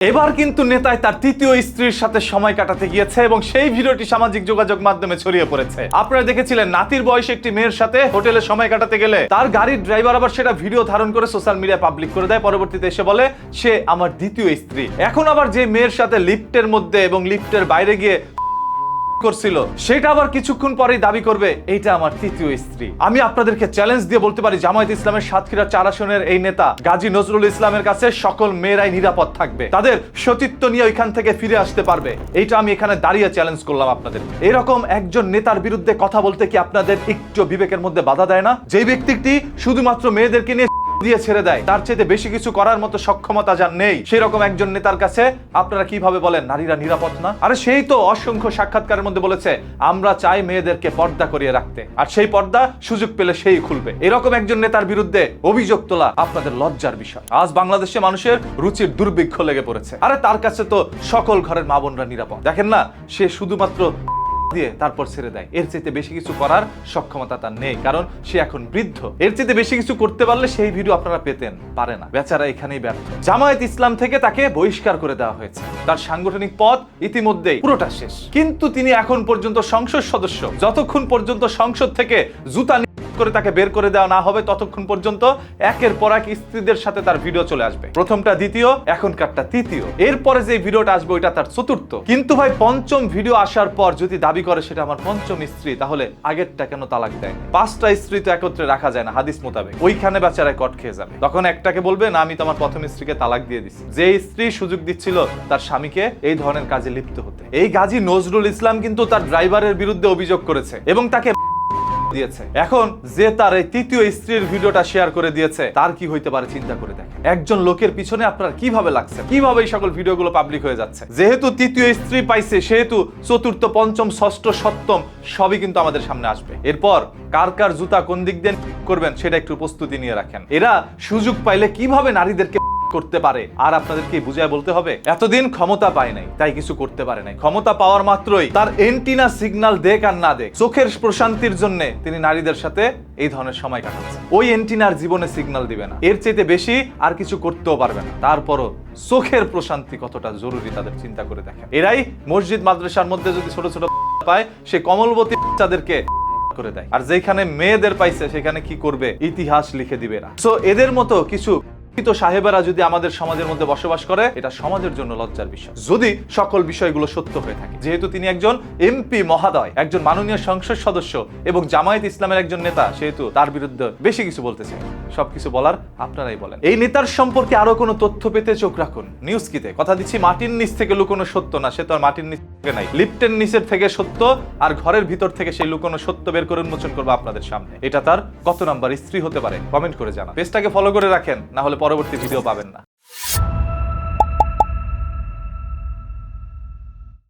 এবার কিন্তু নেতায় তার তৃতীয় স্ত্রীর সাথে সময় কাটাতে গিয়েছে এবং সেই ভিডিওটি সামাজিক যোগাযোগ মাধ্যমে ছড়িয়ে পড়েছে। আপনারা দেখেছিলেন নাতির বয়সে একটি মেয়ের সাথে হোটেলে সময় কাটাতে গেলে তার গাড়ির ড্রাইভার আবার সেটা ভিডিও ধারণ করে সোশ্যাল মিডিয়ায় পাবলিক করে দেয়, পরবর্তীতে এসে বলে সে আমার দ্বিতীয় স্ত্রী। এখন আবার যে মেয়ের সাথে লিফটের মধ্যে এবং লিফটের বাইরে গিয়ে করছিল সেটা আবার কিছুক্ষণ পরেই দাবি করবে এইটা আমার তৃতীয় স্ত্রী। আমি আপনাদেরকে চ্যালেঞ্জ দিয়ে বলতে পারি জামায়াত ইসলামের সাতক্ষীরা 4 আসনের এই নেতা গাজী নজরুল ইসলামের কাছে সকল মেয়েরাই নিরাপদ থাকবে, তাদের সতীত্ব নিয়ে ওইখান থেকে ফিরে আসতে পারবে। এইটা আমি এখানে দাঁড়িয়ে চ্যালেঞ্জ করলাম আপনাদের। এরকম একজন নেতার বিরুদ্ধে কথা বলতে কি আপনাদের একটু বিবেকের মধ্যে বাধা দেয় না? যে ব্যক্তিটি শুধুমাত্র মেয়েদেরকে নিয়ে দিয়ে ছেড়ে দেয়, তার চাইতে বেশি কিছু করার মতো সক্ষমতা যার নেই, সেরকম একজন নেতার কাছে আপনারা কিভাবে বলেন নারীরা নিরাপদ না? আরে সেই তো অসংখ্য সাক্ষাৎকারের মধ্যে বলেছে আমরা চাই মেয়েদেরকে পর্দা করিয়ে রাখতে, আর সেই পর্দা সুযোগ পেলে সেই খুলবে। এরকম একজন নেতার বিরুদ্ধে অভিযোগ তোলা আপনাদের লজ্জার বিষয়। আজ বাংলাদেশে মানুষের রুচির দুর্ভিক্ষ লেগে পড়েছে। আরে তার কাছে তো সকল ঘরের মা বোনরা নিরাপদ। দেখেন না, সে শুধুমাত্র দিয়ে তারপর ছেড়ে দেয়। এর চাইতে বেশি কিছু করার সক্ষমতা তার নেই, কারণ সে এখন বৃদ্ধ। এর চাইতে বেশি কিছু করতে পারলে সেই ভিডিও আপনারা পেতেন, পারে না, বেচারা এখানেই ব্যর্থ। জামায়াত ইসলাম থেকে তাকে বহিষ্কার করে দেওয়া হয়েছে, তার সাংগঠনিক পদ ইতিমধ্যেই পুরোটা শেষ। কিন্তু তিনি এখন পর্যন্ত সংসদ সদস্য। যতক্ষণ পর্যন্ত সংসদ থেকে জুতা করে তাকে বের করে দেওয়া না হবে ততক্ষণ পর্যন্ত একের পর এক স্ত্রীদের সাথে তার ভিডিও চলে আসবে। প্রথমটা দ্বিতীয়, এখনকারটা তৃতীয়, এরপরে যে ভিডিওটা আসবে ওইটা তার চতুর্থ। কিন্তু ভাই পঞ্চম ভিডিও আসার পর যদি দাবি করে সেটা আমার পঞ্চম স্ত্রী, তাহলে আগেরটা কেন তালাক দেয়? 5টা স্ত্রী তো একত্রে রাখা যায় না হাদিস মোতাবেক। ওইখানে বেচারায় কট খেয়ে যাবে। তখন একটাকে বলবে না আমি তোমার প্রথম স্ত্রীকে তালাক দিয়ে দিছি। যে স্ত্রী সুযোগ দিচ্ছিল তার স্বামীকে এই ধরনের কাজে লিপ্ত হতে। এই গাজী নজরুল ইসলাম কিন্তু তার ড্রাইভারের বিরুদ্ধে অভিযোগ করেছে এবং তাকে দিয়েছে। এখন যে তার এই তৃতীয় স্ত্রীর ভিডিওটা শেয়ার করে দিয়েছে তার কি হইতে পারে চিন্তা করে দেখেন। একজন লোকের পিছনে আপনার কিভাবে লাগছে, কিভাবে এই সকল ভিডিওগুলো পাবলিক হয়ে যাচ্ছে। যেহেতু তৃতীয় স্ত্রী পাইছে সেহেতু চতুর্থ, পঞ্চম, ষষ্ঠ, সপ্তম সবই কিন্তু আমাদের সামনে আসবে। এরপর কার কার জুতা কোন দিক দিয়ে করবেন সেটা একটু প্রস্তুতি নিয়ে রাখেন। এরা সুযোগ পাইলে কিভাবে নারীদেরকে করতে পারে আর আপনাদেরকে বুঝায় বলতে হবে এতদিন ক্ষমতা পায় নাই তাই কিছু করতে পারে নাই। ক্ষমতা পাওয়ার মাত্রই তার এন্টিনা সিগন্যাল দেখ আর না দেখ চোখের প্রশান্তির জন্য তিনি নারীদের সাথে এই ধরনের সময় কাটাচ্ছে। ওই এন্টিনার জীবনে সিগন্যাল দিবে না, এর চাইতে বেশি আর কিছু করতেও পারবে না। তারপরও চোখের প্রশান্তি কতটা জরুরি তাদের চিন্তা করে দেখেন। এরাই মসজিদ মাদ্রাসার মধ্যে যদি ছোট ছোট পায় সে কমলবতী বাচ্চাদেরকে করে দেয়, আর যেখানে মেয়েদের পাইছে সেখানে কি করবে ইতিহাস লিখে দিবে না। সো এদের মতো কিছু সাহেবেরা যদি আমাদের সমাজের মধ্যে বসবাস করে এটা সমাজের জন্য লজ্জার বিষয়, যদি সকল বিষয়গুলো সত্য হয়ে থাকে। যেহেতু তিনি একজন এমপি মহোদয়, একজন মাননীয় সংসদ সদস্য এবং জামায়াত ইসলামের একজন নেতা, সেহেতু তার বিরুদ্ধে বেশি কিছু বলতে চাই। সবকিছু বলার আপনারাই বলেন। এই নেতার সম্পর্কে আরো কোনো তথ্য পেতে চোখ রাখুন নিউজ কিতে। কথা দিচ্ছি মাটির নিচ থেকে লুকোনো সত্য না, সে তো আর মাটির নিচ থেকে নাই। লিফটের নিচের থেকে সত্য আর ঘরের ভিতর থেকে সেই লুকোনো সত্য বের করে উন্মোচন করবো আপনাদের সামনে। এটা তার কত নাম্বার স্ত্রী হতে পারে কমেন্ট করে জানান। পেজটাকে ফলো করে রাখেন, না হলে পরবর্তী ভিডিও পাবেন না।